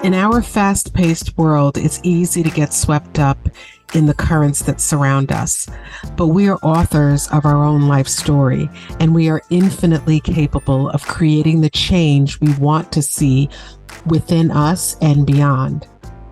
In our fast-paced world, it's easy to get swept up in the currents that surround us. But we are authors of our own life story, and we are infinitely capable of creating the change we want to see within us and beyond.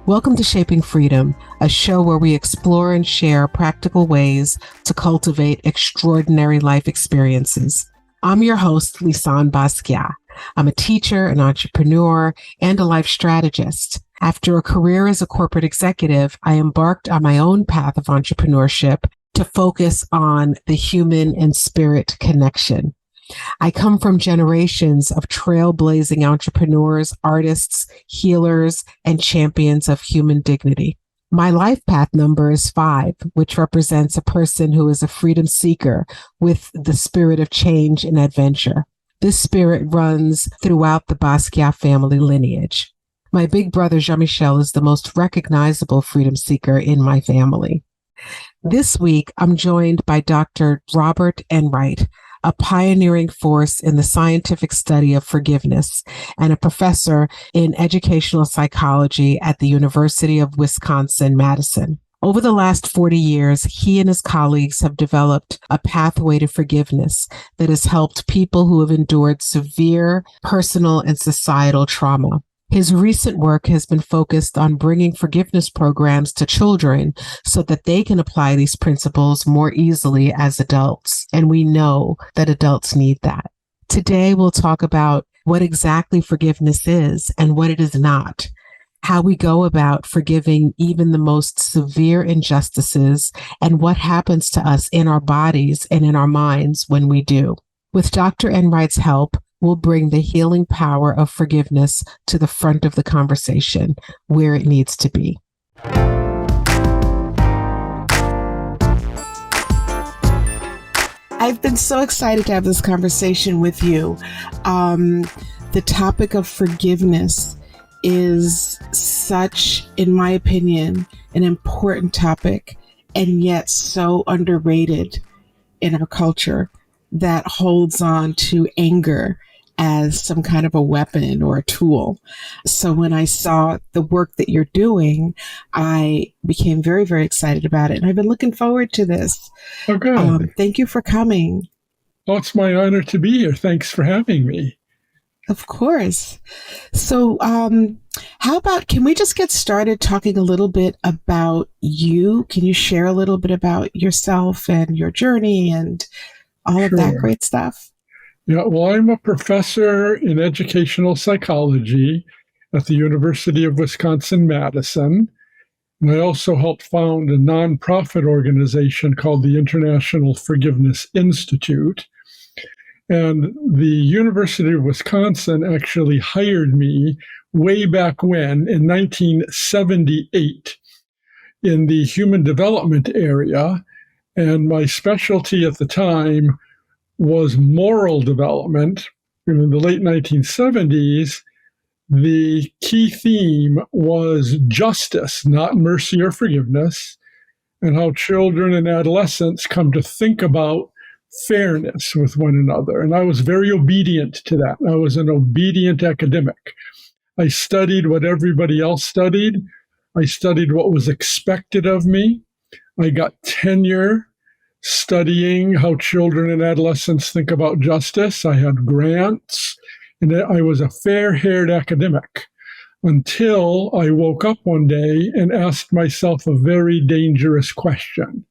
Welcome to Shaping Freedom, a show where we explore and share practical ways to cultivate extraordinary life experiences. I'm your host, Lisane Basquiat. I'm a teacher, an entrepreneur, and a life strategist. After a career as a corporate executive, I embarked on my own path of entrepreneurship to focus on the human and spirit connection. I come from generations of trailblazing entrepreneurs, artists, healers, and champions of human dignity. My life path number is 5, which represents a person who is a freedom seeker with the spirit of change and adventure. This spirit runs throughout the Basquiat family lineage. My big brother, Jean-Michel, is the most recognizable freedom seeker in my family. This week, I'm joined by Dr. Robert Enright, a pioneering force in the scientific study of forgiveness and a professor in educational psychology at the University of Wisconsin Madison. Over the last 40 years, he and his colleagues have developed a pathway to forgiveness that has helped people who have endured severe personal and societal trauma. His recent work has been focused on bringing forgiveness programs to children so that they can apply these principles more easily as adults. And we know that adults need that. Today, we'll talk about what exactly forgiveness is and what it is not, how we go about forgiving even the most severe injustices, and what happens to us in our bodies and in our minds when we do. With Dr. Enright's help, we'll bring the healing power of forgiveness to the front of the conversation where it needs to be. I've been so excited to have this conversation with you. The topic of forgiveness is such, in my opinion, an important topic, and yet so underrated in our culture that holds on to anger as some kind of a weapon or a tool. So when I saw the work that you're doing, I became very, very excited about it. And I've been looking forward to this. Oh, good. Thank you for coming. Oh, it's my honor to be here. Thanks for having me. Of course. So how about, can we just get started talking a little bit about you? Can you share a little bit about yourself and your journey and all of that great stuff? Yeah, well, I'm a professor in educational psychology at the University of Wisconsin Madison. And I also helped found a nonprofit organization called the International Forgiveness Institute. And the University of Wisconsin actually hired me way back when, in 1978, in the human development area. And my specialty at the time was moral development. In the late 1970s, the key theme was justice, not mercy or forgiveness, and how children and adolescents come to think about fairness with one another. And I was very obedient to that. I was an obedient academic. I studied what everybody else studied. I studied what was expected of me. I got tenure studying how children and adolescents think about justice. I had grants, and I was a fair-haired academic until I woke up one day and asked myself a very dangerous question,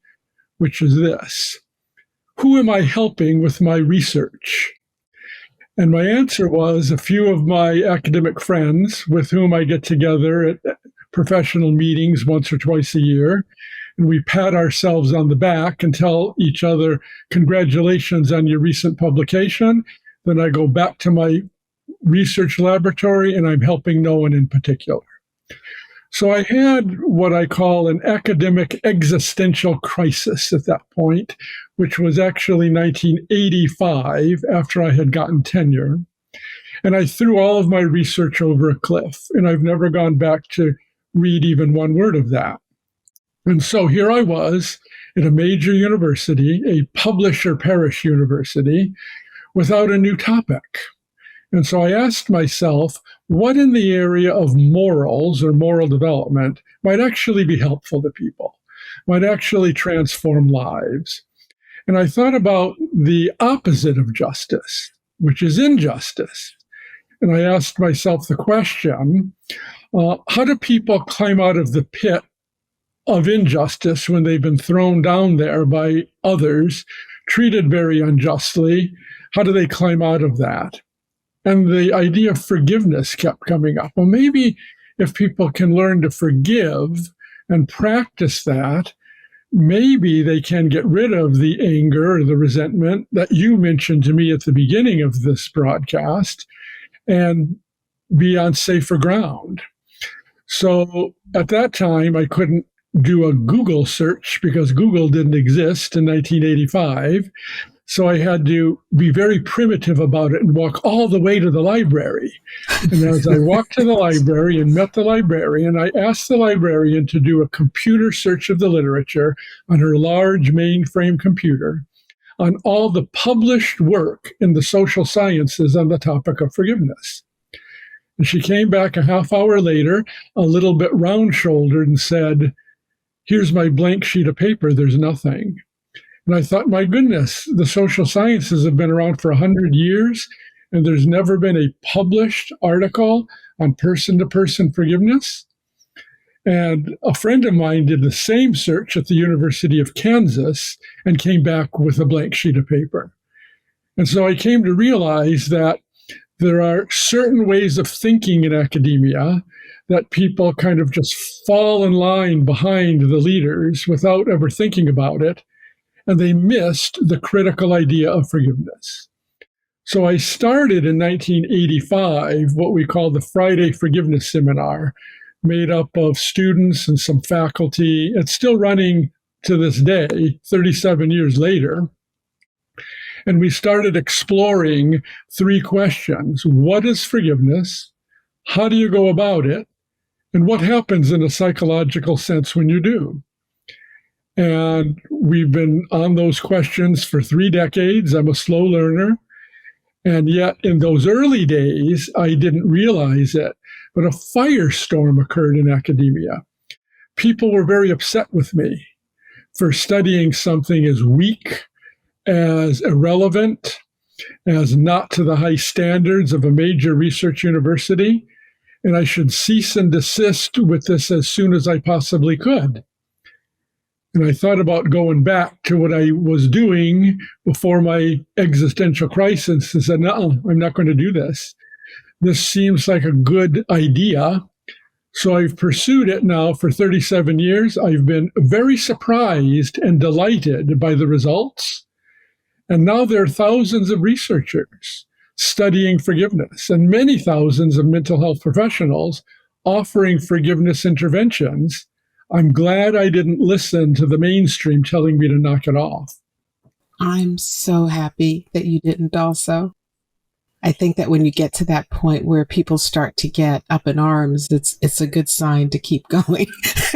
which is this: who am I helping with my research? And my answer was a few of my academic friends with whom I get together at professional meetings once or twice a year. And we pat ourselves on the back and tell each other, congratulations on your recent publication. Then I go back to my research laboratory and I'm helping no one in particular. So I had what I call an academic existential crisis at that point, which was actually 1985 after I had gotten tenure. And I threw all of my research over a cliff, and I've never gone back to read even one word of that. And so here I was at a major university, a publisher parish university, without a new topic. And so I asked myself, what in the area of morals or moral development might actually be helpful to people, might actually transform lives? And I thought about the opposite of justice, which is injustice. And I asked myself the question, how do people climb out of the pit of injustice when they've been thrown down there by others, treated very unjustly? How do they climb out of that? And the idea of forgiveness kept coming up. Well, maybe if people can learn to forgive and practice that, maybe they can get rid of the anger or the resentment that you mentioned to me at the beginning of this broadcast and be on safer ground. So at that time, I couldn't do a Google search because Google didn't exist in 1985. So I had to be very primitive about it and walk all the way to the library. And as I walked to the library and met the librarian, I asked the librarian to do a computer search of the literature on her large mainframe computer on all the published work in the social sciences on the topic of forgiveness. And she came back a half hour later, a little bit round-shouldered, and said, "Here's my blank sheet of paper. There's nothing." And I thought, my goodness, the social sciences have been around for 100 years, and there's never been a published article on person-to-person forgiveness. And a friend of mine did the same search at the University of Kansas and came back with a blank sheet of paper. And so I came to realize that there are certain ways of thinking in academia that people kind of just fall in line behind the leaders without ever thinking about it. And they missed the critical idea of forgiveness. So I started in 1985 what we call the Friday Forgiveness Seminar, made up of students and some faculty. It's still running to this day, 37 years later. And we started exploring three questions. What is forgiveness? How do you go about it? And what happens in a psychological sense when you do? And we've been on those questions for 3 decades. I'm a slow learner. And yet in those early days, I didn't realize it, but a firestorm occurred in academia. People were very upset with me for studying something as weak, as irrelevant, as not to the high standards of a major research university. And I should cease and desist with this as soon as I possibly could. And I thought about going back to what I was doing before my existential crisis and said, no, I'm not going to do this. This seems like a good idea. So I've pursued it now for 37 years. I've been very surprised and delighted by the results. And now there are thousands of researchers studying forgiveness and many thousands of mental health professionals offering forgiveness interventions. I'm glad I didn't listen to the mainstream telling me to knock it off. I'm so happy that you didn't also. I think that when you get to that point where people start to get up in arms, it's a good sign to keep going.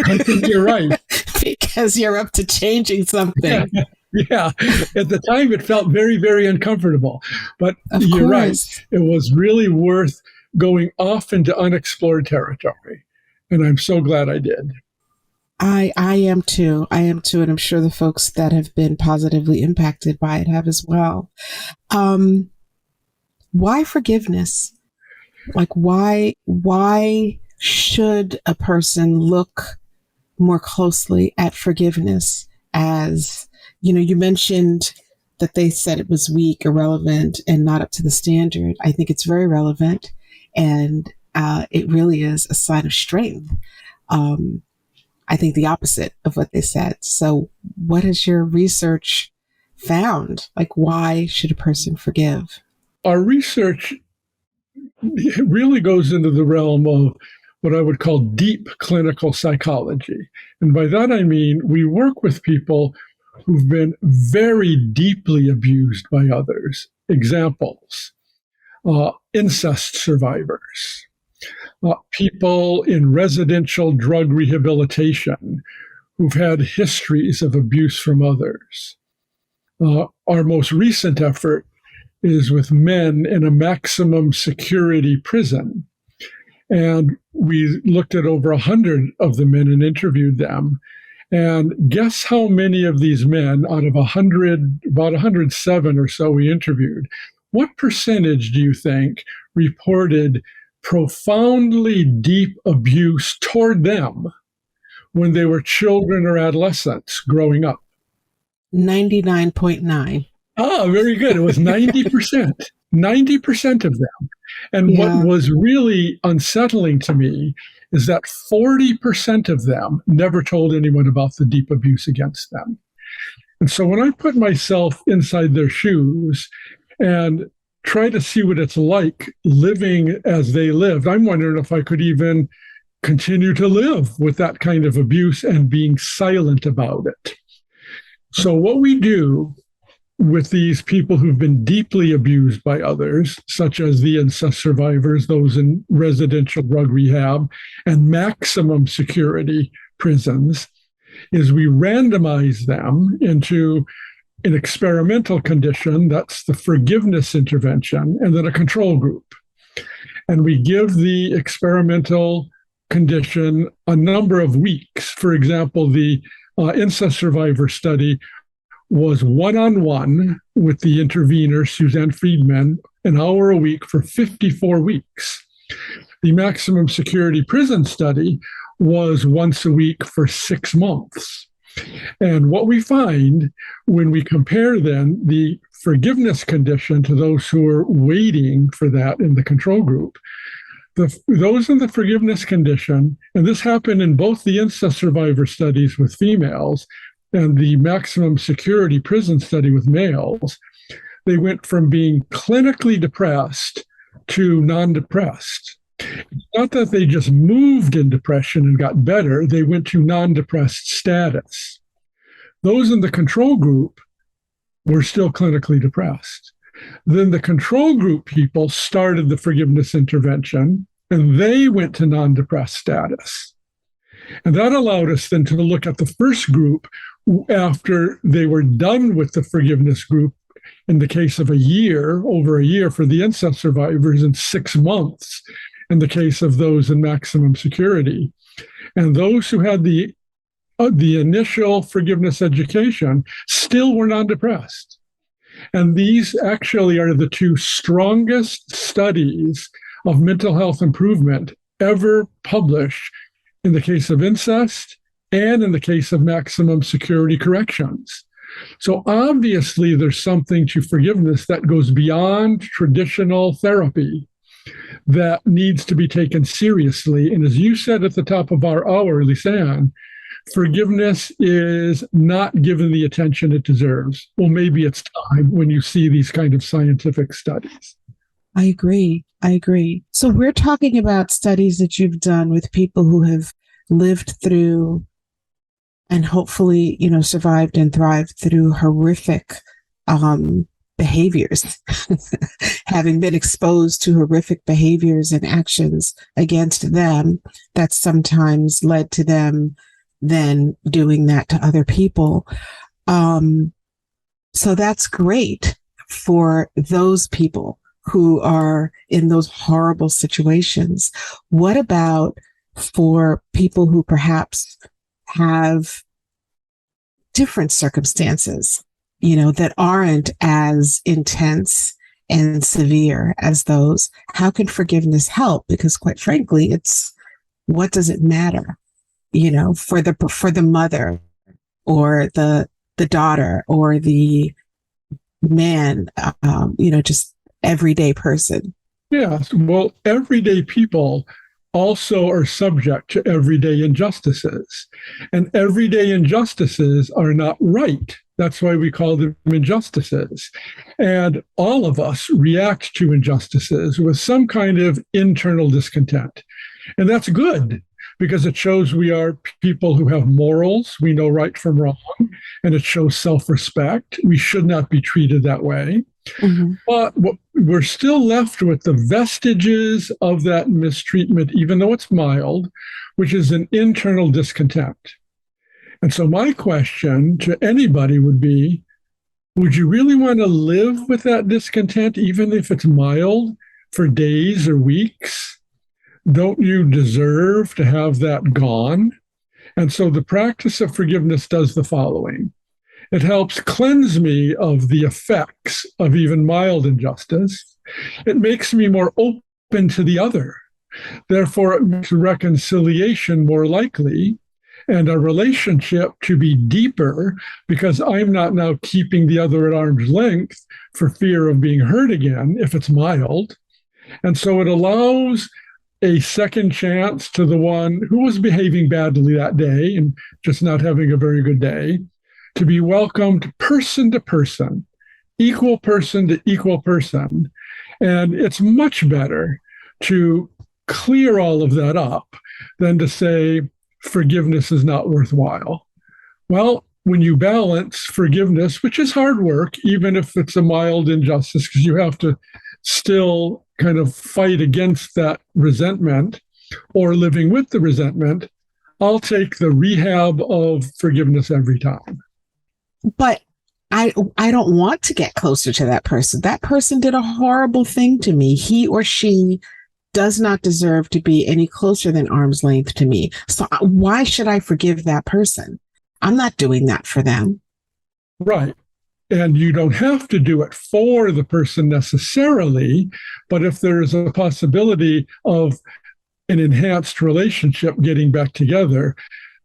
I think you're right. Because you're up to changing something. Yeah. At the time, it felt very, very uncomfortable. But you're right. It was really worth going off into unexplored territory. And I'm so glad I did. I am too. And I'm sure the folks that have been positively impacted by it have as well. Why forgiveness? Like, why should a person look more closely at forgiveness? As, you mentioned that they said it was weak, irrelevant, and not up to the standard. I think it's very relevant, and it really is a sign of strength. I think the opposite of what they said. So what has your research found? Like, why should a person forgive? Our research really goes into the realm of what I would call deep clinical psychology. And by that, I mean, we work with people who've been very deeply abused by others. Examples, incest survivors, people in residential drug rehabilitation who've had histories of abuse from others. Our most recent effort is with men in a maximum security prison. And we looked at over 100 of the men and interviewed them. And guess how many of these men out of 100, about 107 or so we interviewed, what percentage do you think reported profoundly deep abuse toward them when they were children or adolescents growing up? 99.9. Ah, very good. It was 90%. 90% of them. And what was really unsettling to me is that 40% of them never told anyone about the deep abuse against them. And so when I put myself inside their shoes and try to see what it's like living as they lived, I'm wondering if I could even continue to live with that kind of abuse and being silent about it. So what we do with these people who've been deeply abused by others, such as the incest survivors, those in residential drug rehab and maximum security prisons, is we randomize them into an experimental condition, that's the forgiveness intervention, and then a control group. And we give the experimental condition a number of weeks. For example, the incest survivor study was one-on-one with the intervener, Suzanne Friedman, an hour a week for 54 weeks. The maximum security prison study was once a week for 6 months. And what we find when we compare then the forgiveness condition to those who are waiting for that in the control group, those in the forgiveness condition, and this happened in both the incest survivor studies with females and the maximum security prison study with males, they went from being clinically depressed to non-depressed. It's not that they just moved in depression and got better, they went to non-depressed status. Those in the control group were still clinically depressed. Then the control group people started the forgiveness intervention, and they went to non-depressed status. And that allowed us then to look at the first group after they were done with the forgiveness group, in the case of over a year for the incest survivors, and 6 months in the case of those in maximum security. And those who had the initial forgiveness education still were non-depressed. And these actually are the two strongest studies of mental health improvement ever published in the case of incest and in the case of maximum security corrections. So obviously there's something to forgiveness that goes beyond traditional therapy that needs to be taken seriously. And as you said at the top of our hour, Lisane, forgiveness is not given the attention it deserves. Well, maybe it's time when you see these kind of scientific studies. I agree. So we're talking about studies that you've done with people who have lived through and hopefully, survived and thrived through horrific behaviors, having been exposed to horrific behaviors and actions against them that sometimes led to them then doing that to other people. So that's great for those people who are in those horrible situations. What about for people who perhaps have different circumstances, that aren't as intense and severe as those? How can forgiveness help? Because quite frankly, what does it matter, for the mother or the daughter or the man, just everyday person? Yes. Well, everyday people also are subject to everyday injustices. And everyday injustices are not right. That's why we call them injustices. And all of us react to injustices with some kind of internal discontent. And that's good, because it shows we are people who have morals, we know right from wrong, and it shows self-respect. We should not be treated that way. Mm-hmm. But we're still left with the vestiges of that mistreatment, even though it's mild, which is an internal discontent. And so my question to anybody would be, Would you really want to live with that discontent, even if it's mild, for days or weeks? Don't you deserve to have that gone? And so the practice of forgiveness does the following. It helps cleanse me of the effects of even mild injustice. It makes me more open to the other. Therefore, it makes reconciliation more likely and a relationship to be deeper because I'm not now keeping the other at arm's length for fear of being hurt again if it's mild. And so it allows a second chance to the one who was behaving badly that day and just not having a very good day to be welcomed person to person, equal person to equal person. And it's much better to clear all of that up than to say forgiveness is not worthwhile. Well, when you balance forgiveness, which is hard work, even if it's a mild injustice, because you have to still kind of fight against that resentment or living with the resentment, I'll take the rehab of forgiveness every time. But I don't want to get closer to that person. That person did a horrible thing to me. He or she does not deserve to be any closer than arm's length to me. So why should I forgive that person? I'm not doing that for them. Right. And you don't have to do it for the person necessarily, but if there is a possibility of an enhanced relationship getting back together,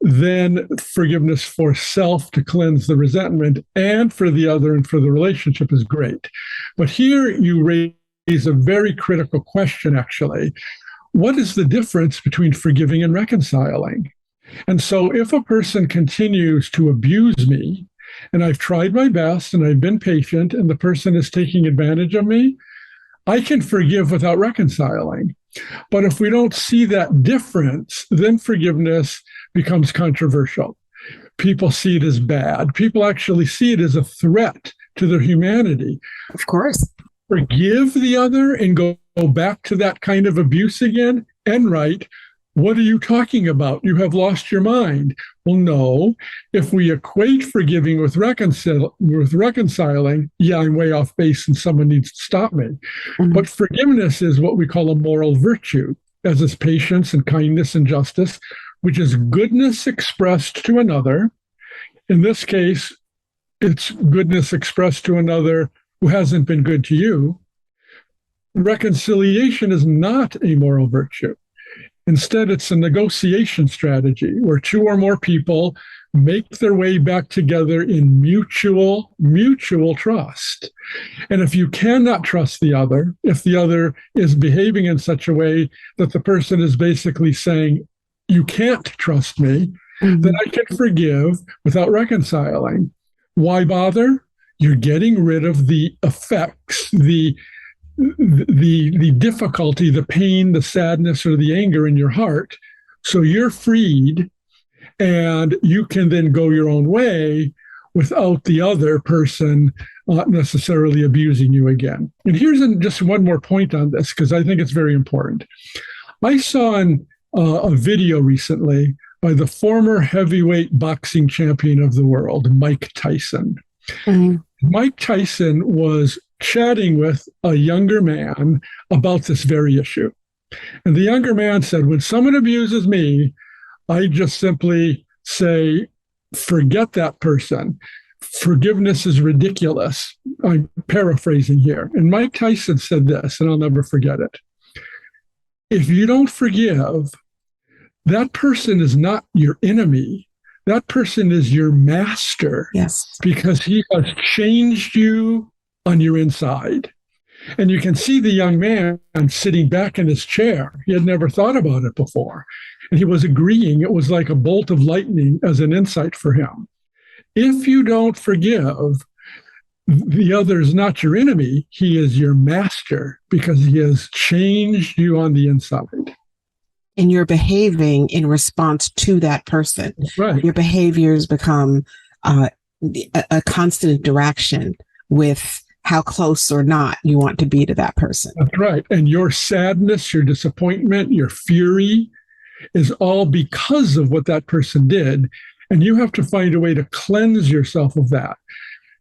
then forgiveness for self to cleanse the resentment and for the other and for the relationship is great. But here you raise a very critical question, actually. What is the difference between forgiving and reconciling? And so if a person continues to abuse me, and I've tried my best and I've been patient, and the person is taking advantage of me, I can forgive without reconciling. But if we don't see that difference, then forgiveness becomes controversial. People see it as bad. People actually see it as a threat to their humanity. Of course. Forgive the other and go back to that kind of abuse again? Enright, what are you talking about? You have lost your mind. Well, no. If we equate forgiving with reconciling, yeah, I'm way off base and someone needs to stop me. Mm-hmm. But forgiveness is what we call a moral virtue, as is patience and kindness and justice, which is goodness expressed to another. In this case, it's goodness expressed to another who hasn't been good to you. Reconciliation is not a moral virtue. Instead, it's a negotiation strategy where two or more people make their way back together in mutual trust. And if you cannot trust the other, if the other is behaving in such a way that the person is basically saying, you can't trust me, then I can forgive without reconciling. Why bother? You're getting rid of the effects, the difficulty, the pain, the sadness, or the anger in your heart. So you're freed, and you can then go your own way without the other person not necessarily abusing you again. And here's just one more point on this, because I think it's very important. I saw a video recently by the former heavyweight boxing champion of the world, Mike Tyson. Mm-hmm. Mike Tyson was chatting with a younger man about this very issue. And the younger man said, when someone abuses me, I just simply say, forget that person. Forgiveness is ridiculous. I'm paraphrasing here. And Mike Tyson said this, and I'll never forget it. If you don't forgive, that person is not your enemy. That person is your master. Yes. Because he has changed you on your inside. And you can see the young man sitting back in his chair. He had never thought about it before. And he was agreeing. It was like a bolt of lightning as an insight for him. If you don't forgive, the other is not your enemy. He is your master because he has changed you on the inside. And you're behaving in response to that person. Right. Your behaviors become a constant interaction with how close or not you want to be to that person. That's right. And your sadness, your disappointment, your fury is all because of what that person did. And you have to find a way to cleanse yourself of that.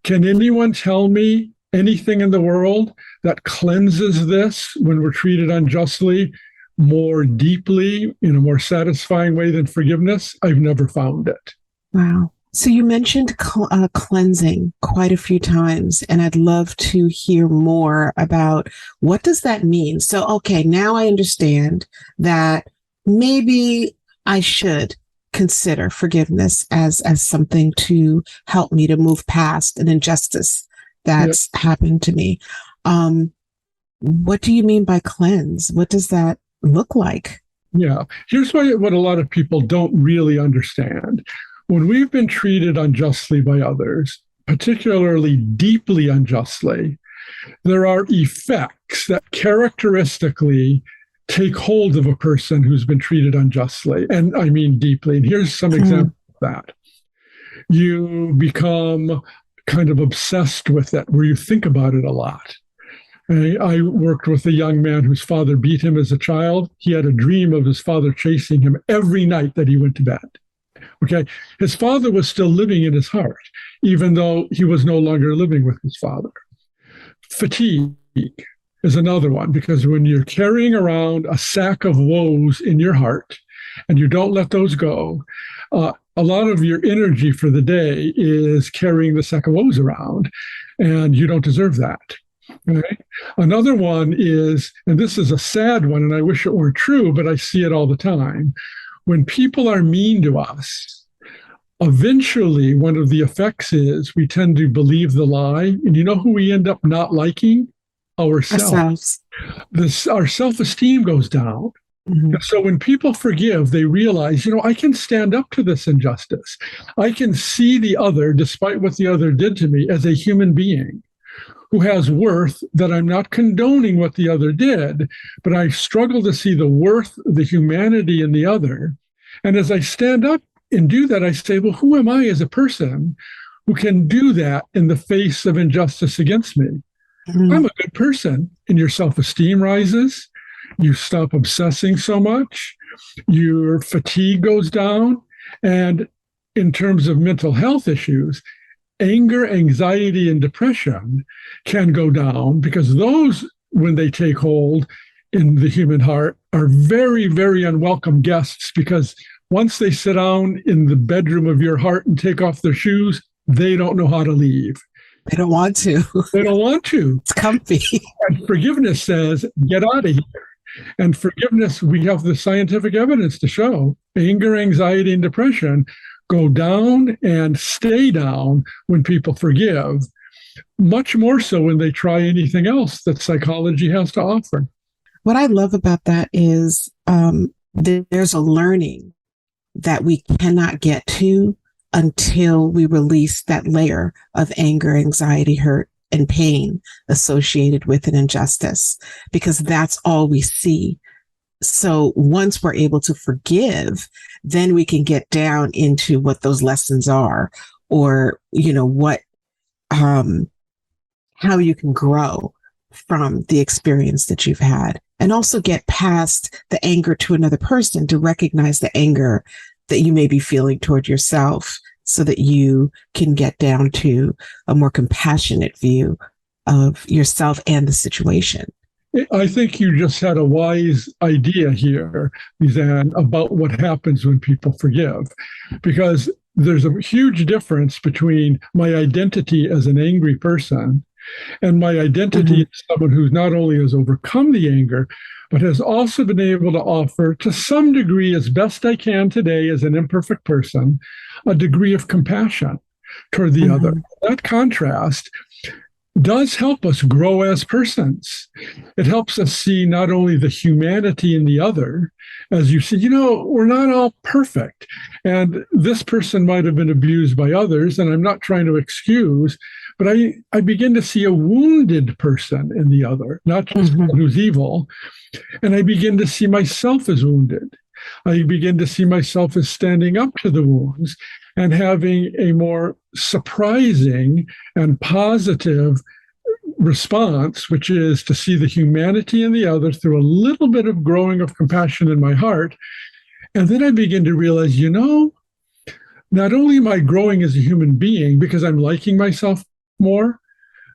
Can anyone tell me anything in the world that cleanses this when we're treated unjustly more deeply in a more satisfying way than forgiveness? I've never found it. Wow. So you mentioned cleansing quite a few times, and I'd love to hear more about what does that mean? So, okay, now I understand that maybe I should consider forgiveness as something to help me to move past an injustice that's happened to me. What do you mean by cleanse? What does that look like? Yeah. Here's what a lot of people don't really understand. When we've been treated unjustly by others, particularly deeply unjustly, there are effects that characteristically take hold of a person who's been treated unjustly. And I mean deeply. And here's some examples of that. You become kind of obsessed with it, where you think about it a lot. I worked with a young man whose father beat him as a child. He had a dream of his father chasing him every night that he went to bed. Okay. His father was still living in his heart, even though he was no longer living with his father. Fatigue is another one, because when you're carrying around a sack of woes in your heart and you don't let those go, a lot of your energy for the day is carrying the sack of woes around, and you don't deserve that. Okay? Another one is, and this is a sad one, and I wish it weren't true, but I see it all the time. When people are mean to us, eventually one of the effects is we tend to believe the lie. And you know who we end up not liking? Ourselves. Our self-esteem goes down. Mm-hmm. So when people forgive, they realize, I can stand up to this injustice. I can see the other, despite what the other did to me, as a human being who has worth, that I'm not condoning what the other did, but I struggle to see the worth, the humanity in the other. And as I stand up and do that, I say, well, who am I as a person who can do that in the face of injustice against me? Mm-hmm. I'm a good person. And your self-esteem rises. You stop obsessing so much. Your fatigue goes down. And in terms of mental health issues, anger, anxiety, and depression can go down, because those, when they take hold in the human heart, are very, very unwelcome guests, because once they sit down in the bedroom of your heart and take off their shoes, they don't know how to leave. They don't want to. They don't want to. It's comfy. And forgiveness says, get out of here. And forgiveness, we have the scientific evidence to show anger, anxiety, and depression go down and stay down when people forgive, much more so when they try anything else that psychology has to offer. What I love about that is there's a learning that we cannot get to until we release that layer of anger, anxiety, hurt, and pain associated with an injustice, because that's all we see. So once we're able to forgive, then we can get down into what those lessons are, or, what, how you can grow from the experience that you've had, and also get past the anger to another person to recognize the anger that you may be feeling toward yourself, so that you can get down to a more compassionate view of yourself and the situation. I think you just had a wise idea here, Lisane, about what happens when people forgive, because there's a huge difference between my identity as an angry person and my identity as someone who not only has overcome the anger, but has also been able to offer, to some degree, as best I can today as an imperfect person, a degree of compassion toward the other. That contrast does help us grow as persons. It helps us see not only the humanity in the other, as you see, we're not all perfect. And this person might have been abused by others, and I'm not trying to excuse, but I begin to see a wounded person in the other, not just someone who's evil. And I begin to see myself as wounded. I begin to see myself as standing up to the wounds and having a more surprising and positive response, which is to see the humanity in the other through a little bit of growing of compassion in my heart. And then I begin to realize, not only am I growing as a human being because I'm liking myself more.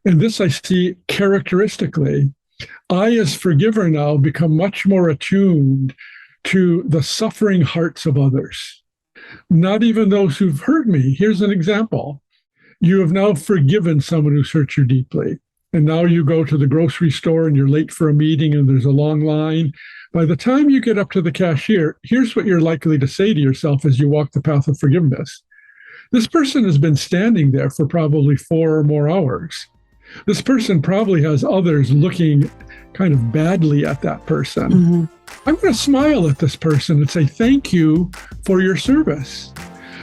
And this I see characteristically. I, as forgiver now, become much more attuned to the suffering hearts of others, not even those who've hurt me. Here's an example. You have now forgiven someone who's hurt you deeply. And now you go to the grocery store and you're late for a meeting and there's a long line. By the time you get up to the cashier, here's what you're likely to say to yourself as you walk the path of forgiveness. This person has been standing there for probably 4 or more hours. This person probably has others looking kind of badly at that person. Mm-hmm. I'm going to smile at this person and say, thank you for your service.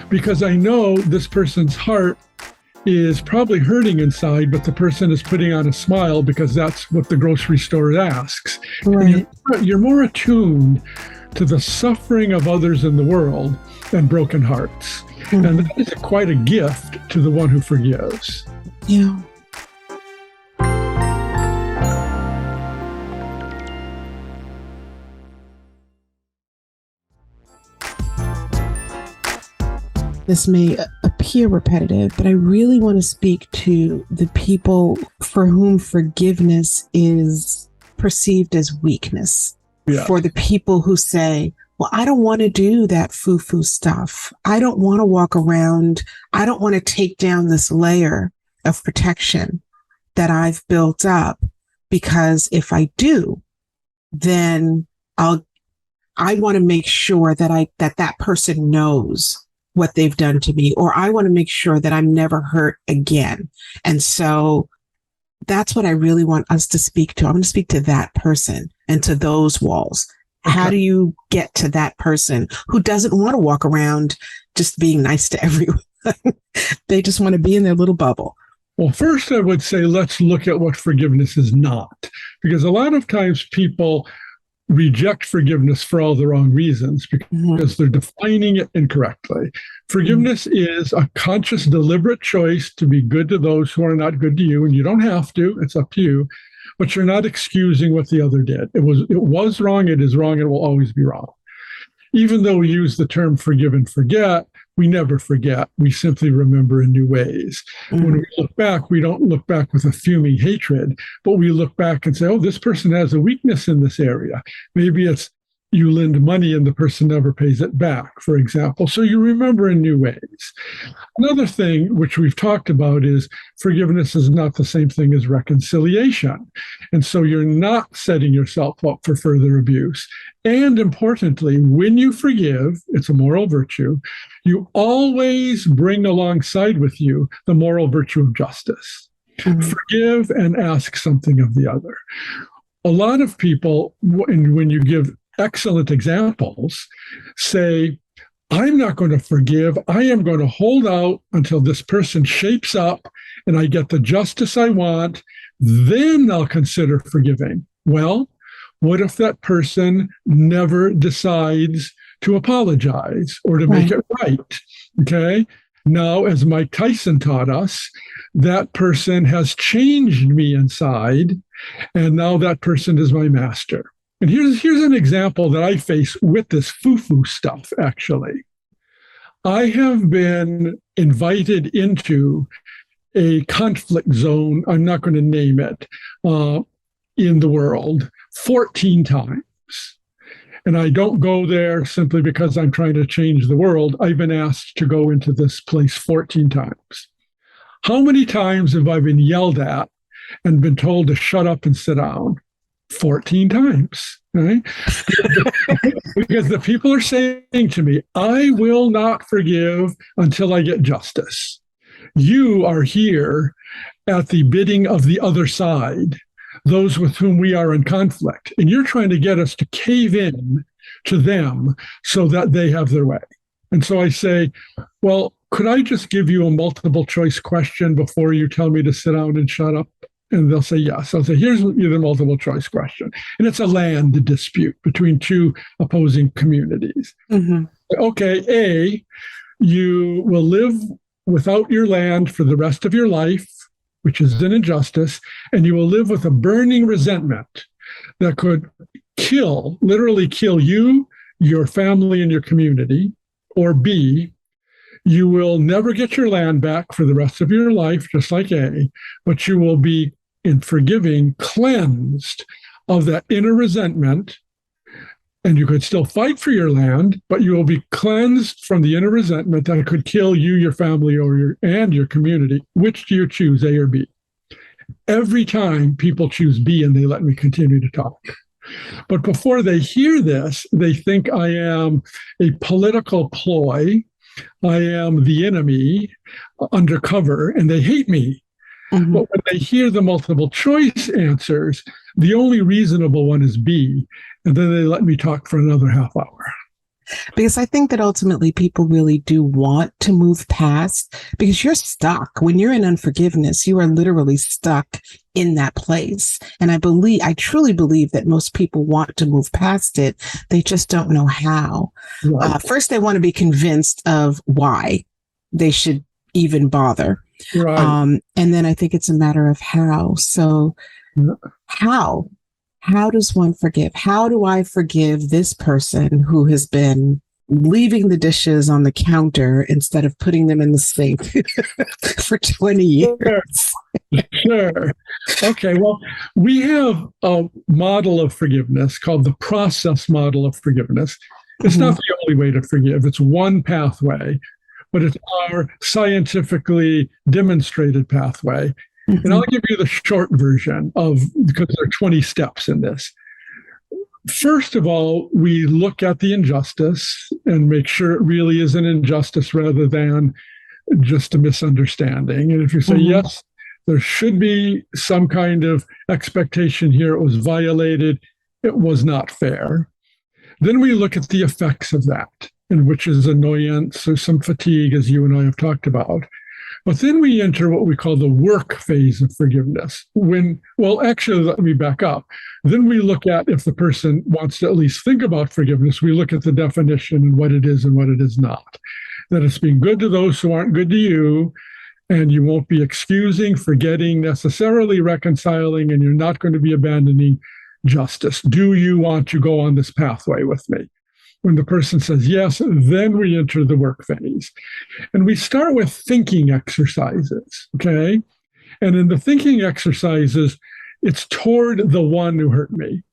Because I know this person's heart is probably hurting inside, but the person is putting on a smile because that's what the grocery store asks. Right. You're more attuned to the suffering of others in the world than broken hearts. Mm-hmm. And that is quite a gift to the one who forgives. Yeah. This may appear repetitive, but I really want to speak to the people for whom forgiveness is perceived as weakness. Yeah. For the people who say, well, I don't want to do that foo-foo stuff. I don't want to walk around. I don't want to take down this layer of protection that I've built up, because if I do, then I want to make sure that that person knows what they've done to me, or I want to make sure that I'm never hurt again. And so that's what I really want us to speak to. I'm going to speak to that person and to those walls. Okay. How do you get to that person who doesn't want to walk around just being nice to everyone? They just want to be in their little bubble. Well, first I would say, let's look at what forgiveness is not, because a lot of times people reject forgiveness for all the wrong reasons, because they're defining it incorrectly. Forgiveness is a conscious, deliberate choice to be good to those who are not good to you, and you don't have to. It's up to you. But you're not excusing what the other did. It was wrong, it is wrong, it will always be wrong. Even though we use the term forgive and forget, we never forget. We simply remember in new ways. When we look back, we don't look back with a fuming hatred, but we look back and say, oh, this person has a weakness in this area. Maybe it's you lend money and the person never pays it back, for example. So you remember in new ways. Another thing which we've talked about is forgiveness is not the same thing as reconciliation. And so you're not setting yourself up for further abuse. And importantly, when you forgive, it's a moral virtue, you always bring alongside with you the moral virtue of justice. Forgive and ask something of the other. A lot of people, when you give excellent examples, say, I'm not going to forgive. I am going to hold out until this person shapes up and I get the justice I want. Then I'll consider forgiving. Well, what if that person never decides to apologize or to make it right? Okay. Now, as Mike Tyson taught us, that person has changed me inside, and now that person is my master. And here's an example that I face with this foo-foo stuff, actually. I have been invited into a conflict zone, I'm not going to name it, in the world 14 times. And I don't go there simply because I'm trying to change the world. I've been asked to go into this place 14 times. How many times have I been yelled at and been told to shut up and sit down? 14 times, right? Because the people are saying to me, I will not forgive until I get justice. You are here at the bidding of the other side, those with whom we are in conflict, and you're trying to get us to cave in to them so that they have their way. And so I say, well, could I just give you a multiple choice question before you tell me to sit down and shut up? And they'll say yes. I'll say, here's the multiple choice question. And it's a land dispute between two opposing communities. Okay, A, you will live without your land for the rest of your life, which is an injustice, and you will live with a burning resentment that could literally kill you, your family, and your community. Or B, You will never get your land back for the rest of your life, just like A, but you will be, in forgiving, cleansed of that inner resentment. And you could still fight for your land, but you will be cleansed from the inner resentment that could kill you, your family, or your community. Which do you choose, A or B? Every time people choose B, and they let me continue to talk. But before they hear this, they think I am a political ploy. I am the enemy undercover, and they hate me. Mm-hmm. But when they hear the multiple choice answers, the only reasonable one is B. And then they let me talk for another half hour. Because I think that ultimately people really do want to move past, because you're stuck. When you're in unforgiveness, you are literally stuck in that place. And I truly believe that most people want to move past it. They just don't know how. Right. First, they want to be convinced of why they should even bother. Right. And then I think it's a matter of how. So how does one forgive? How do I forgive this person who has been leaving the dishes on the counter instead of putting them in the sink for 20 years? Sure. Okay, well, we have a model of forgiveness called the process model of forgiveness. It's not the only way to forgive. It's one pathway, but it's our scientifically demonstrated pathway. And I'll give you the short version because there are 20 steps in this. First of all, we look at the injustice and make sure it really is an injustice rather than just a misunderstanding. And if you say, yes, there should be some kind of expectation here, it was violated, it was not fair. Then we look at the effects of that, and which is annoyance or some fatigue, as you and I have talked about. But then we enter what we call the work phase of forgiveness. Actually, let me back up. Then we look at, if the person wants to at least think about forgiveness, we look at the definition and what it is and what it is not. That it's being good to those who aren't good to you, and you won't be excusing, forgetting, necessarily reconciling, and you're not going to be abandoning justice. Do you want to go on this pathway with me? When the person says yes, then we enter the work phase. And we start with thinking exercises, okay? And in the thinking exercises, it's toward the one who hurt me.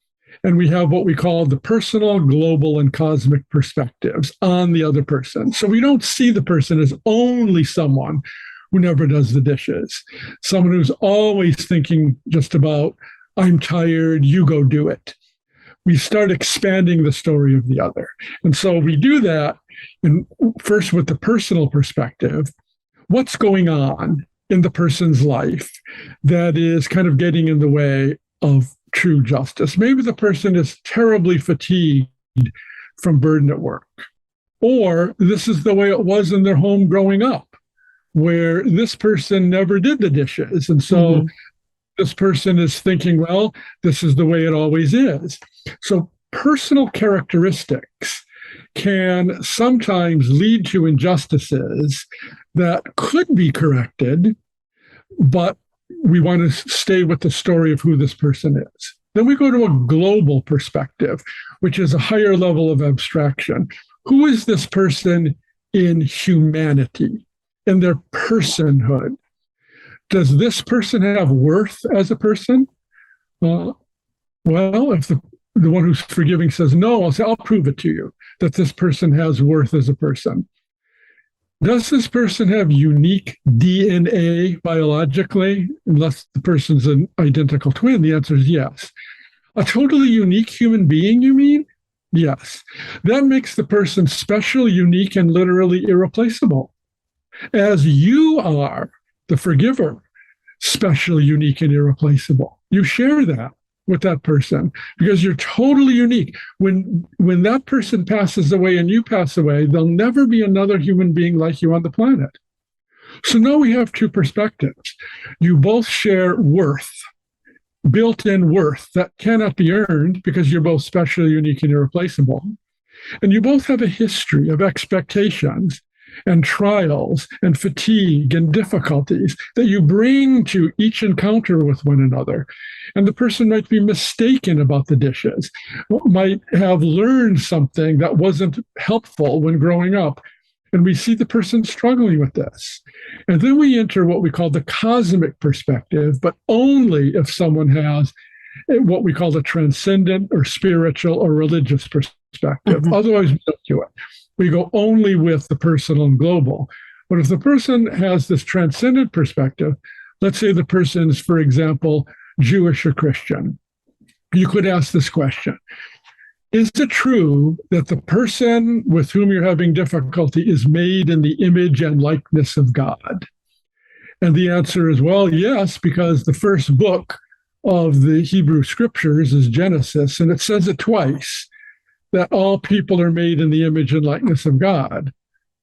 And we have what we call the personal, global, and cosmic perspectives on the other person. So we don't see the person as only someone who never does the dishes, someone who's always thinking just about, I'm tired, you go do it. We start expanding the story of the other. And so we do that first with the personal perspective. What's going on in the person's life that is kind of getting in the way of true justice? Maybe the person is terribly fatigued from burden at work. Or this is the way it was in their home growing up, where this person never did the dishes. And so this person is thinking, well, this is the way it always is. So personal characteristics can sometimes lead to injustices that could be corrected, but we want to stay with the story of who this person is. Then we go to a global perspective, which is a higher level of abstraction. Who is this person in humanity, in their personhood? Does this person have worth as a person? Well, if the one who's forgiving says no, I'll say, I'll prove it to you that this person has worth as a person. Does this person have unique DNA biologically, unless the person's an identical twin? The answer is yes. A totally unique human being, you mean? Yes. That makes the person special, unique, and literally irreplaceable. As you are, the forgiver, special, unique, and irreplaceable. You share that with that person because you're totally unique. When that person passes away and you pass away, there'll never be another human being like you on the planet. So now we have two perspectives. You both share worth, built-in worth that cannot be earned because you're both special, unique, and irreplaceable. And you both have a history of expectations and trials and fatigue and difficulties that you bring to each encounter with one another. And the person might be mistaken about the dishes, might have learned something that wasn't helpful when growing up. and we see the person struggling with this. And then we enter what we call the cosmic perspective, but only if someone has what we call the transcendent or spiritual or religious perspective. Otherwise, we don't do it. We go only with the personal and global. But if the person has this transcendent perspective, let's say the person is, for example, Jewish or Christian, you could ask this question. Is it true that the person with whom you're having difficulty is made in the image and likeness of God? And the answer is, well, yes, because the first book of the Hebrew scriptures is Genesis, and it says it twice, that all people are made in the image and likeness of God.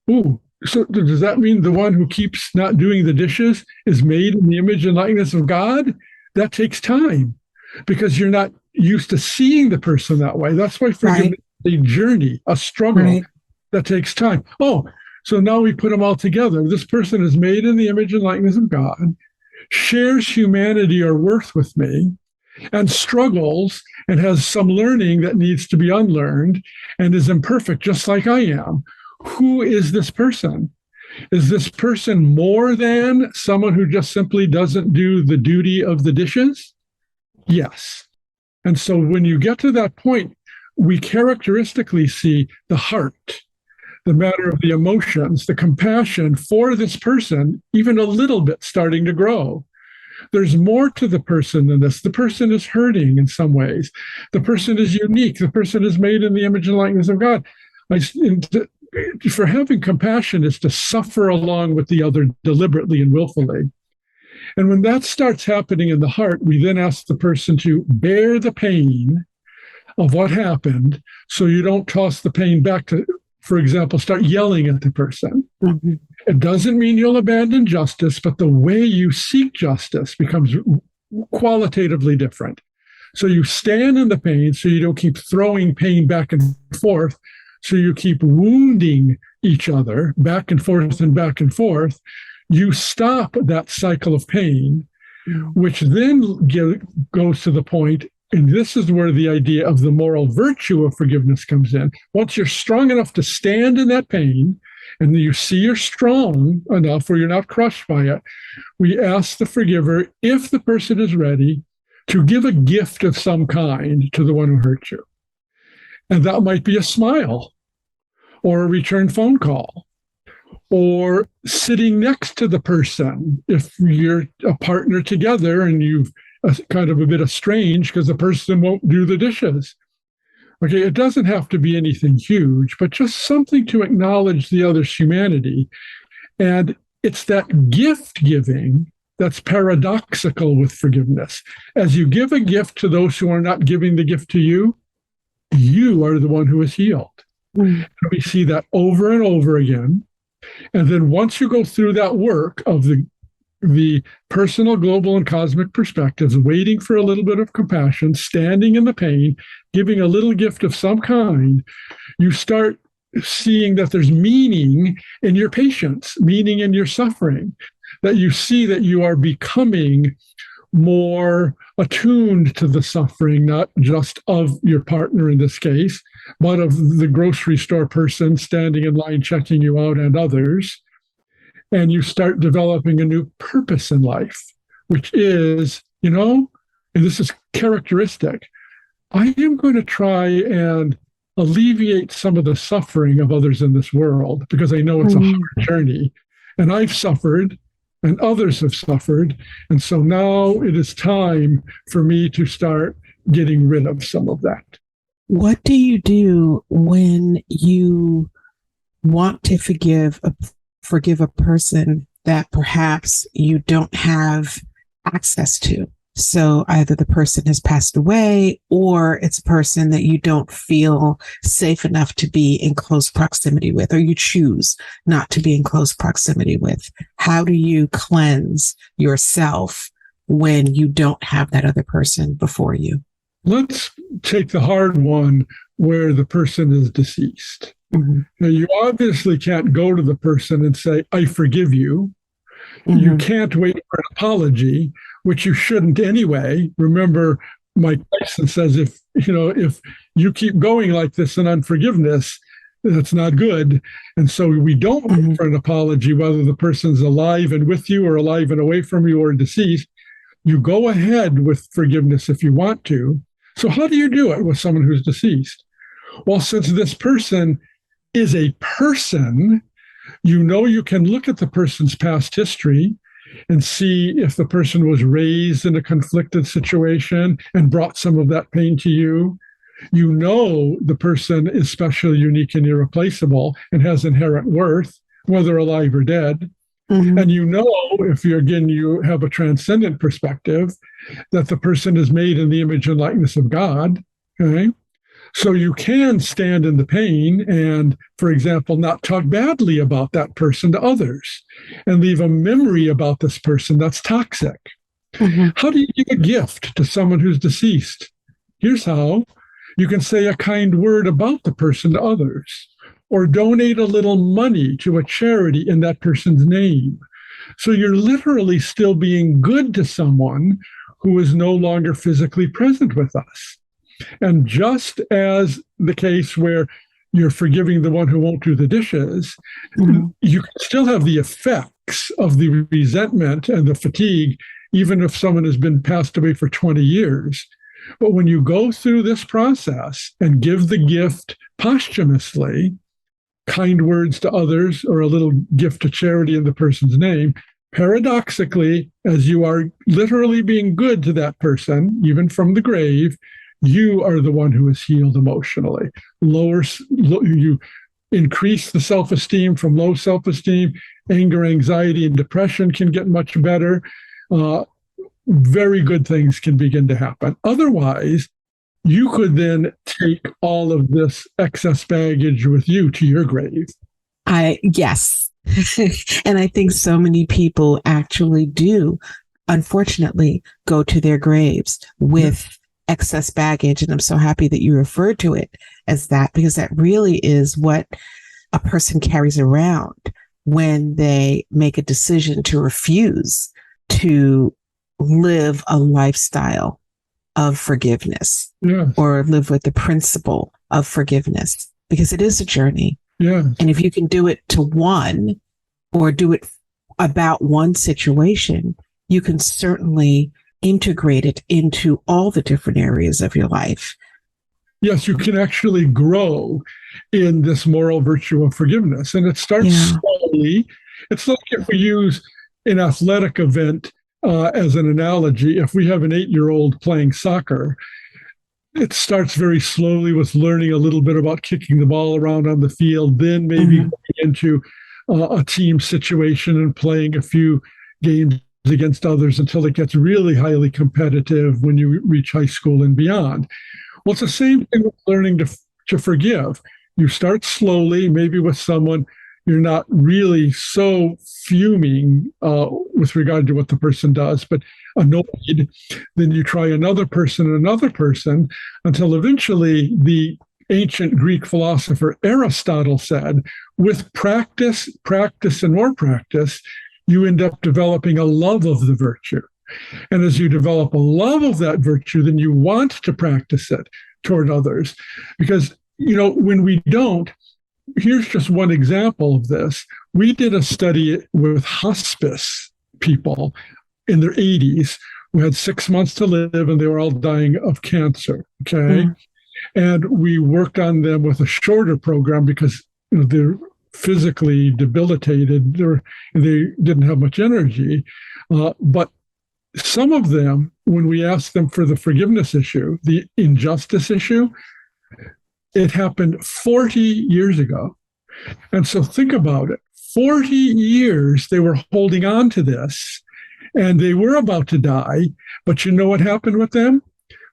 Ooh, so does that mean the one who keeps not doing the dishes is made in the image and likeness of God? That takes time because you're not used to seeing the person that way. That's why forgiveness is a journey, a struggle that takes time. Oh, so now we put them all together. This person is made in the image and likeness of God, shares humanity or worth with me, and struggles and has some learning that needs to be unlearned and is imperfect just like I am. Who is this person? Is this person more than someone who just simply doesn't do the duty of the dishes? Yes. And so when you get to that point, we characteristically see the heart, the matter of the emotions, the compassion for this person, even a little bit starting to grow. There's more to the person than this. The person is hurting in some ways. The person is unique. The person is made in the image and likeness of God. For having compassion is to suffer along with the other deliberately and willfully. And when that starts happening in the heart, we then ask the person to bear the pain of what happened so you don't toss the pain back to, for example, start yelling at the person. It doesn't mean you'll abandon justice, but the way you seek justice becomes qualitatively different. So you stand in the pain so you don't keep throwing pain back and forth, so you keep wounding each other back and forth and back and forth. You stop that cycle of pain, which then goes to the point, and this is where the idea of the moral virtue of forgiveness comes in. Once you're strong enough to stand in that pain, and you see you're strong enough where you're not crushed by it, we ask the forgiver, if the person is ready, to give a gift of some kind to the one who hurt you. And that might be a smile, or a return phone call, or sitting next to the person if you're a partner together and you've kind of a bit estranged because the person won't do the dishes. Okay, it doesn't have to be anything huge, but just something to acknowledge the other's humanity. And it's that gift giving that's paradoxical with forgiveness. As you give a gift to those who are not giving the gift to you, you are the one who is healed. We see that over and over again. And then once you go through that work of the personal, global, and cosmic perspectives, waiting for a little bit of compassion, standing in the pain, giving a little gift of some kind, you start seeing that there's meaning in your patience, meaning in your suffering, that you see that you are becoming more attuned to the suffering, not just of your partner in this case, but of the grocery store person standing in line checking you out and others. And you start developing a new purpose in life, which is, and this is characteristic, I am going to try and alleviate some of the suffering of others in this world because I know it's a hard journey. And I've suffered and others have suffered. And so now it is time for me to start getting rid of some of that. What do you do when you want to forgive a person that perhaps you don't have access to? So either the person has passed away or it's a person that you don't feel safe enough to be in close proximity with, or you choose not to be in close proximity with. How do you cleanse yourself when you don't have that other person before you? Let's take the hard one where the person is deceased. Now, you obviously can't go to the person and say, I forgive you. You can't wait for an apology, which you shouldn't anyway. Remember, Mike Tyson says, if you keep going like this in unforgiveness, That's not good. And so we don't wait for an apology, whether the person's alive and with you or alive and away from you or deceased. You go ahead with forgiveness if you want to. So how do you do it with someone who's deceased? Well, since this person is a person, you can look at the person's past history and see if the person was raised in a conflicted situation and brought some of that pain to you. You know the person is special, unique, and irreplaceable and has inherent worth, whether alive or dead. And you know, if you have a transcendent perspective, that the person is made in the image and likeness of God. Okay? So you can stand in the pain and, for example, not talk badly about that person to others and leave a memory about this person that's toxic. How do you give a gift to someone who's deceased? Here's how. You can say a kind word about the person to others, or donate a little money to a charity in that person's name. So you're literally still being good to someone who is no longer physically present with us. And just as the case where you're forgiving the one who won't do the dishes, you can still have the effects of the resentment and the fatigue, even if someone has been passed away for 20 years. But when you go through this process and give the gift posthumously, kind words to others or a little gift to charity in the person's name, paradoxically, as you are literally being good to that person, even from the grave, you are the one who is healed emotionally. You increase the self-esteem from low self-esteem. Anger, anxiety, and depression can get much better. Very good things can begin to happen. Otherwise, you could then take all of this excess baggage with you to your grave. Yes. And I think so many people actually do, unfortunately, go to their graves with excess baggage. And I'm so happy that you referred to it as that, because that really is what a person carries around when they make a decision to refuse to live a lifestyle of forgiveness or live with the principle of forgiveness, because it is a journey. And if you can do it to one or do it about one situation, you can certainly integrate it into all the different areas of your life. Yes, you can actually grow in this moral virtue of forgiveness. And it starts slowly. It's like if we use an athletic event as an analogy, if we have an 8-year-old playing soccer, it starts very slowly with learning a little bit about kicking the ball around on the field, then maybe going into a team situation and playing a few games against others until it gets really highly competitive when you reach high school and beyond. Well, it's the same thing with learning to forgive. You start slowly, maybe with someone you're not really so fuming with regard to what the person does, but annoyed. Then you try another person, until eventually the ancient Greek philosopher Aristotle said, with practice, and more practice, you end up developing a love of the virtue. And as you develop a love of that virtue, then you want to practice it toward others. Because, when we don't, here's just one example of this. We did a study with hospice people in their 80s who had 6 months to live and they were all dying of cancer. Okay. And we worked on them with a shorter program because they're physically debilitated. They didn't have much energy. But some of them, when we asked them for the forgiveness issue, the injustice issue, it happened 40 years ago. And so think about it. 40 years they were holding on to this and they were about to die. But you know what happened with them?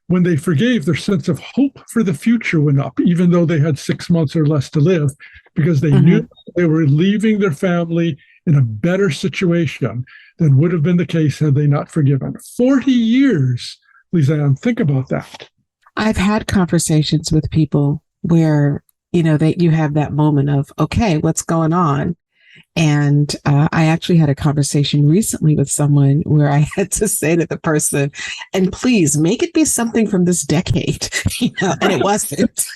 When they forgave, their sense of hope for the future went up, even though they had 6 months or less to live, because they knew they were leaving their family in a better situation than would have been the case had they not forgiven. 40 years, Lisane, think about that. I've had conversations with people where, you have that moment of, okay, what's going on? And I actually had a conversation recently with someone where I had to say to the person, and please make it be something from this decade, and it wasn't.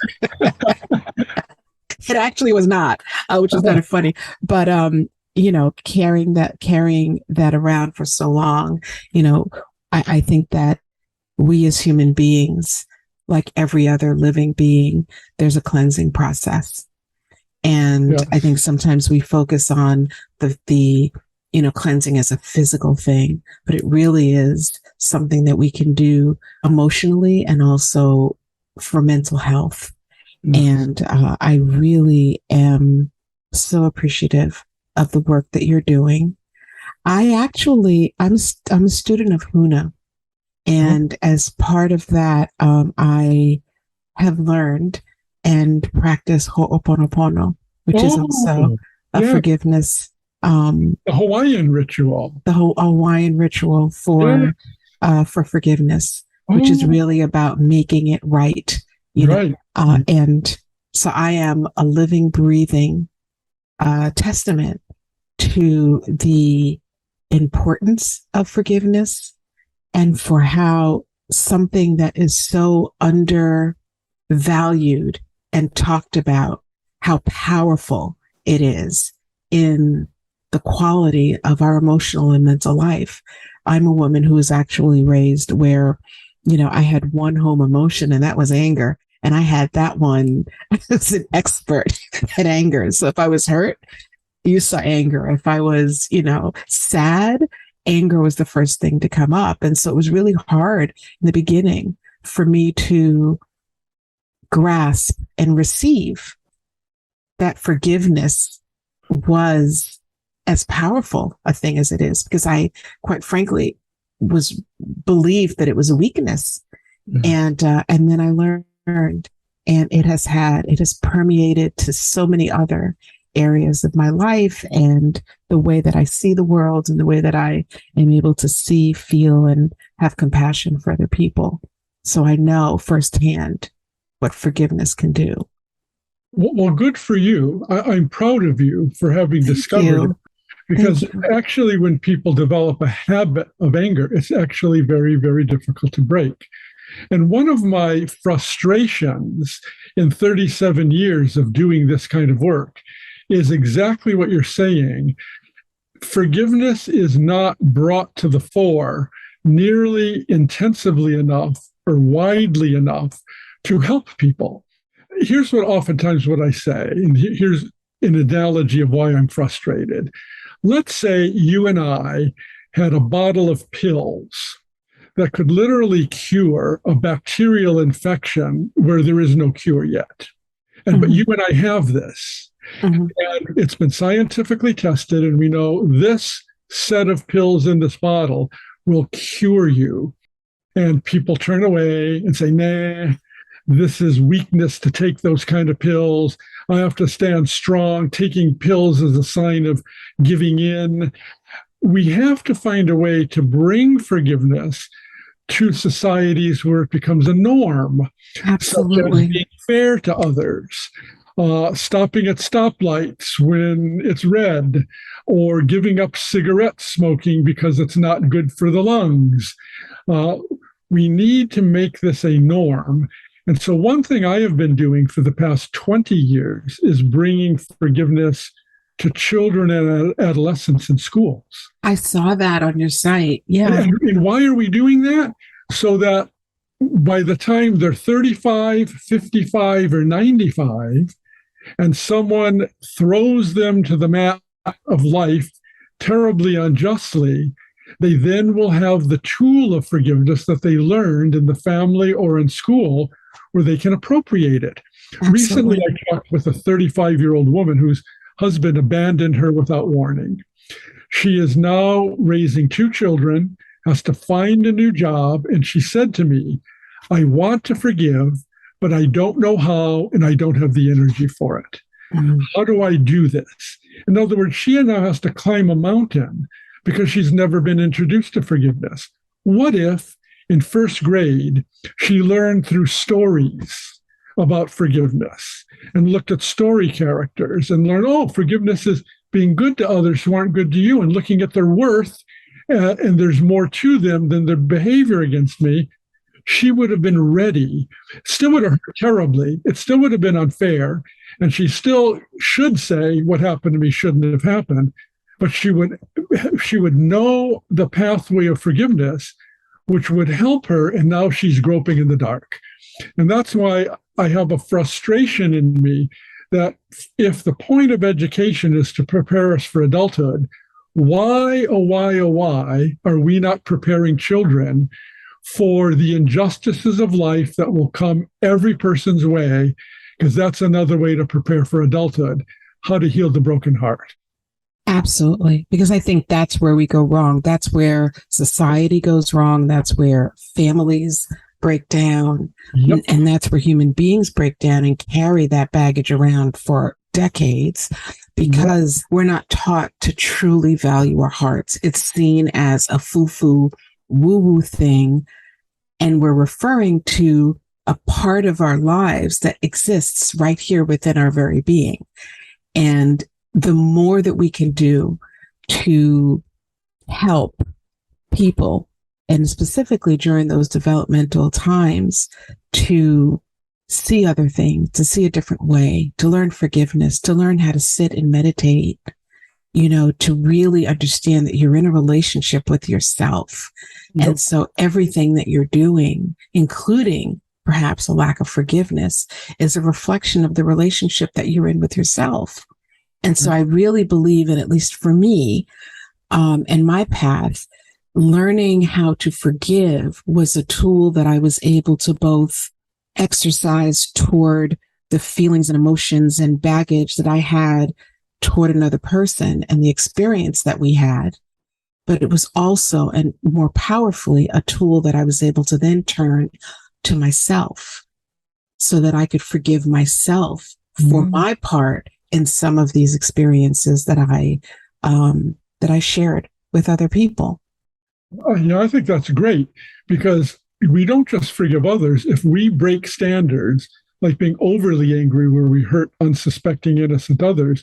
It actually was not, which is kind of funny. But carrying that around for so long, I think that we as human beings, like every other living being, there's a cleansing process. And Yes. I think sometimes we focus on the cleansing as a physical thing, but it really is something that we can do emotionally and also for mental health. And I really am so appreciative of the work that you're doing. I'm a student of Huna. And as part of that, I have learned and practiced Ho'oponopono, which is also a forgiveness. The Hawaiian ritual. The whole Hawaiian ritual for forgiveness, which is really about making it right. And so I am a living, breathing testament to the importance of forgiveness and for how something that is so undervalued and talked about, how powerful it is in the quality of our emotional and mental life. I'm a woman who was actually raised where, I had one home emotion, and that was anger. And I had that one as an expert at anger. So if I was hurt, you saw anger. If I was, sad, anger was the first thing to come up. And so it was really hard in the beginning for me to grasp and receive that forgiveness was as powerful a thing as it is, because I, quite frankly, believed that it was a weakness. And then I learned, and it has permeated to so many other areas of my life and the way that I see the world and the way that I am able to see, feel, and have compassion for other people. So I know firsthand what forgiveness can do. Well, good for you. I'm proud of you for having discovered it. Because actually, when people develop a habit of anger, it's actually very, very difficult to break. And one of my frustrations in 37 years of doing this kind of work is exactly what you're saying. Forgiveness is not brought to the fore nearly intensively enough or widely enough to help people. Here's oftentimes what I say, and here's an analogy of why I'm frustrated. Let's say you and I had a bottle of pills that could literally cure a bacterial infection where there is no cure yet. But you and I have this. And it's been scientifically tested, and we know this set of pills in this bottle will cure you. And people turn away and say, nah, this is weakness to take those kind of pills. I have to stand strong. Taking pills is a sign of giving in. We have to find a way to bring forgiveness to societies where it becomes a norm. Absolutely. Such as being fair to others, stopping at stoplights when it's red, or giving up cigarette smoking because it's not good for the lungs. We need to make this a norm. And so one thing I have been doing for the past 20 years is bringing forgiveness to children and adolescents in schools. I saw that on your site. Yeah. And why are we doing that? So that by the time they're 35, 55, or 95, and someone throws them to the mat of life terribly unjustly, they then will have the tool of forgiveness that they learned in the family or in school where they can appropriate it. Absolutely. Recently, I talked with a 35-year-old woman whose husband abandoned her without warning. She is now raising 2 children, has to find a new job, and she said to me, I want to forgive, but I don't know how, and I don't have the energy for it. How do I do this? In other words, she now has to climb a mountain because she's never been introduced to forgiveness. What if in first grade, she learned through stories about forgiveness and looked at story characters and learned, forgiveness is being good to others who aren't good to you and looking at their worth, and there's more to them than their behavior against me. she would have been ready. Still would have hurt terribly. It still would have been unfair. And she still should say what happened to me shouldn't have happened. But she would know the pathway of forgiveness, which would help her. And now she's groping in the dark. And that's why I have a frustration in me that if the point of education is to prepare us for adulthood, why, oh, why, oh, why are we not preparing children for the injustices of life that will come every person's way? Because that's another way to prepare for adulthood, how to heal the broken heart. Absolutely. Because I think that's where we go wrong. That's where society goes wrong. That's where families break down. Yep. And that's where human beings break down and carry that baggage around for decades because we're not taught to truly value our hearts. It's seen as a foo-foo, woo-woo thing. And we're referring to a part of our lives that exists right here within our very being. And the more that we can do to help people, and specifically during those developmental times, to see other things, to see a different way, to learn forgiveness, to learn how to sit and meditate, to really understand that you're in a relationship with yourself. Yep. And so everything that you're doing, including perhaps a lack of forgiveness, is a reflection of the relationship that you're in with yourself. And so I really believe, and at least for me, and my path, learning how to forgive was a tool that I was able to both exercise toward the feelings and emotions and baggage that I had toward another person and the experience that we had. But it was also, and more powerfully, a tool that I was able to then turn to myself so that I could forgive myself for my part in some of these experiences that I shared with other people. I think that's great, because we don't just forgive others. If we break standards, like being overly angry where we hurt unsuspecting, innocent others,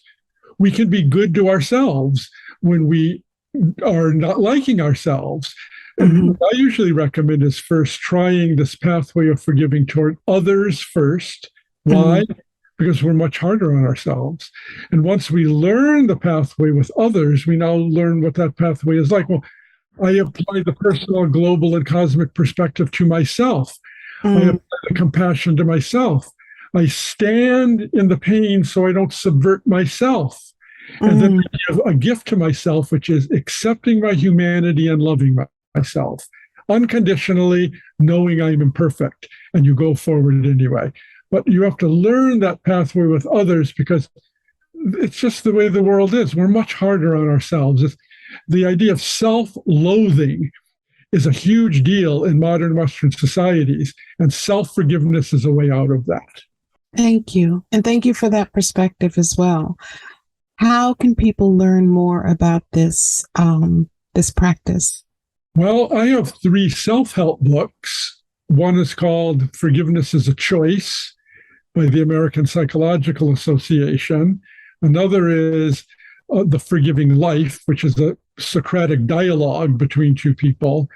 we can be good to ourselves when we are not liking ourselves. And what I usually recommend is first trying this pathway of forgiving toward others first. Why? Because we're much harder on ourselves. And once we learn the pathway with others, we now learn what that pathway is like. Well, I apply the personal, global, and cosmic perspective to myself. I apply the compassion to myself. I stand in the pain so I don't subvert myself. And then I give a gift to myself, which is accepting my humanity and loving myself unconditionally, knowing I'm imperfect, and you go forward anyway. But you have to learn that pathway with others, because it's just the way the world is. We're much harder on ourselves. The idea of self-loathing is a huge deal in modern Western societies, and self-forgiveness is a way out of that. Thank you. And thank you for that perspective as well. How can people learn more about this practice? Well, I have 3 self-help books. One is called Forgiveness is a Choice by the American Psychological Association. Another is The Forgiving Life, which is a Socratic dialogue between 2 people,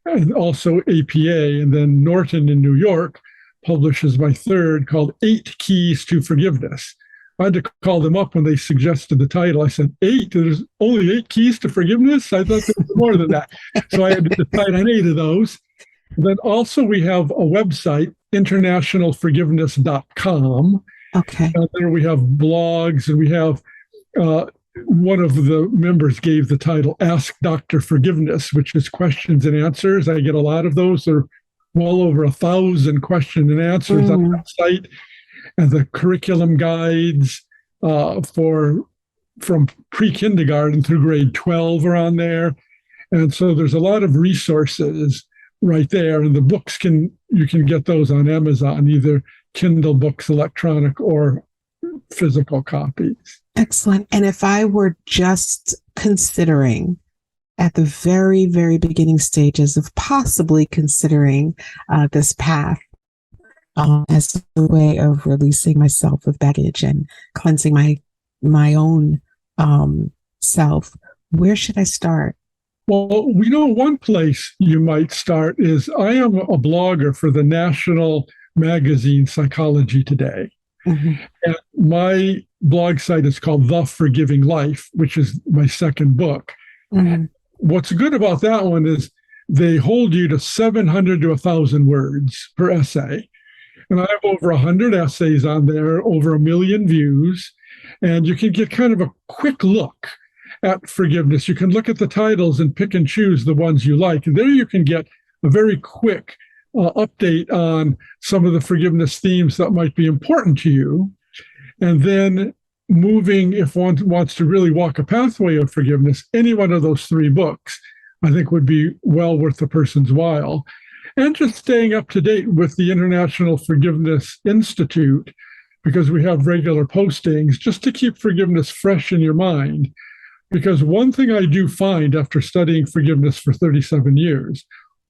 and also APA. And then Norton in New York publishes my 3rd, called 8 Keys to Forgiveness. I had to call them up when they suggested the title. I said, 8? There's only 8 keys to forgiveness? I thought there was more than that. So I had to decide on 8 of those. Then also we have a website, internationalforgiveness.com. Okay. And there we have blogs, and we have one of the members gave the title Ask Dr. Forgiveness, which is questions and answers. I get a lot of those. There are well over 1,000 question and answers on that site. And the curriculum guides from pre-kindergarten through grade 12 are on there. And so there's a lot of resources right there. And the books you can get those on Amazon, either Kindle books, electronic, or physical copies. Excellent. And if I were just considering at the very, very beginning stages of possibly considering this path as a way of releasing myself of baggage and cleansing my own self, where should I start? Well, we know one place you might start is I am a blogger for the national magazine Psychology Today. Mm-hmm. And my blog site is called The Forgiving Life, which is my second book. Mm-hmm. What's good about that one is they hold you to 700 to 1,000 words per essay. And I have over 100 essays on there, over 1 million views. And you can get kind of a quick look at forgiveness. You can look at the titles and pick and choose the ones you like. And there you can get a very quick update on some of the forgiveness themes that might be important to you. And then moving, if one wants to really walk a pathway of forgiveness, any one of those 3 books, I think would be well worth the person's while. And just staying up to date with the International Forgiveness Institute, because we have regular postings, just to keep forgiveness fresh in your mind. Because one thing I do find after studying forgiveness for 37 years,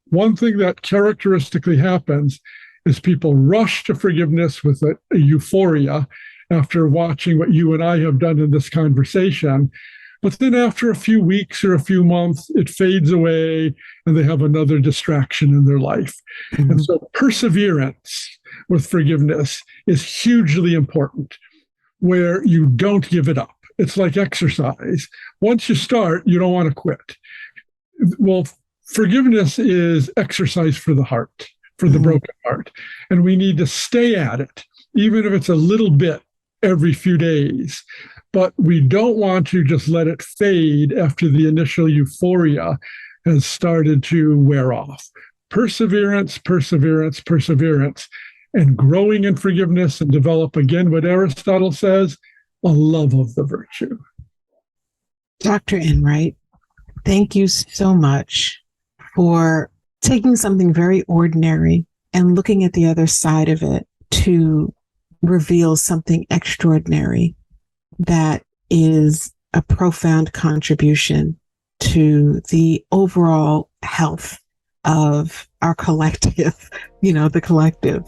one thing that characteristically happens is people rush to forgiveness with a euphoria after watching what you and I have done in this conversation. But then after a few weeks or a few months, it fades away and they have another distraction in their life. Mm-hmm. And so perseverance with forgiveness is hugely important, where you don't give it up. It's like exercise. Once you start, you don't want to quit. Well, forgiveness is exercise for the heart, for the broken heart. And we need to stay at it, even if it's a little bit every few days. But we don't want to just let it fade after the initial euphoria has started to wear off. Perseverance, perseverance, perseverance, and growing in forgiveness and develop, again, what Aristotle says, a love of the virtue. Dr. Enright, thank you so much for taking something very ordinary and looking at the other side of it to reveal something extraordinary that is a profound contribution to the overall health of our collective, the collective.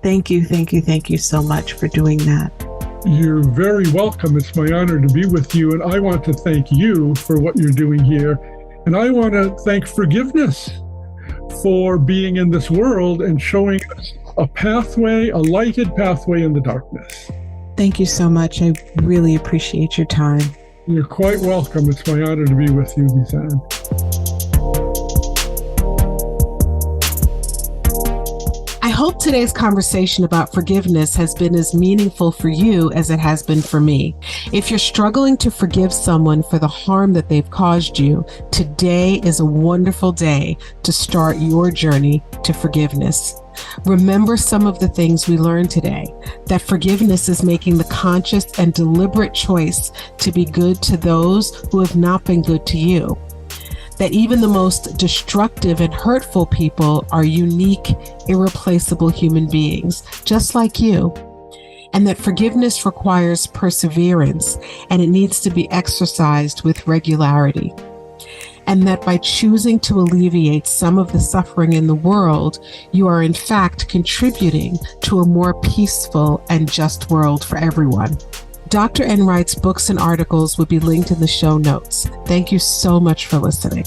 Thank you, thank you, thank you so much for doing that. You're very welcome. It's my honor to be with you. And I want to thank you for what you're doing here. And I want to thank forgiveness for being in this world and showing us a pathway, a lighted pathway in the darkness. Thank you so much. I really appreciate your time. You're quite welcome. It's my honor to be with you, Lisane. I hope today's conversation about forgiveness has been as meaningful for you as it has been for me. If you're struggling to forgive someone for the harm that they've caused you, today is a wonderful day to start your journey to forgiveness. Remember some of the things we learned today, that forgiveness is making the conscious and deliberate choice to be good to those who have not been good to you. That even the most destructive and hurtful people are unique, irreplaceable human beings, just like you. And that forgiveness requires perseverance, and it needs to be exercised with regularity. And that by choosing to alleviate some of the suffering in the world, you are in fact contributing to a more peaceful and just world for everyone. Dr. Enright's books and articles will be linked in the show notes. Thank you so much for listening.